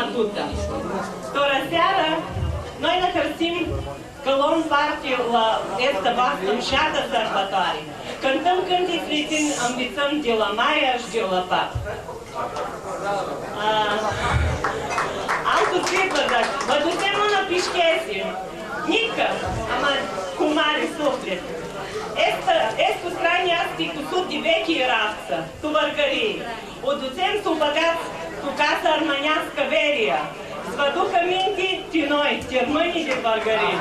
bătută. Toră seară, noi ne hărțim că luăm parte la esta vastă ușată sărbătoare. Cântăm cânteci lițini, învățăm de la Maia și de la Pap. Altul țipă, dar vă ducem una pișchesi. Nică, cu mare suflet. Estul straniasti cu sudi vechi rață, cu vărgării. O ducem să-o băgați cu casa armânească veria. Să vă ducă minte de noi, termânii de vărgării.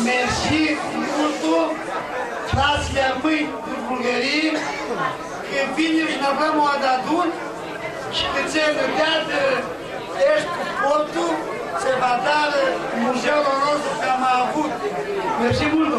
Mersi mult, fraților măi din Bulgarie, că vine și ne avem o adadun și că ți-ai dată ești cu portul, se va da muzeul nostru că am avut. Mersi mult!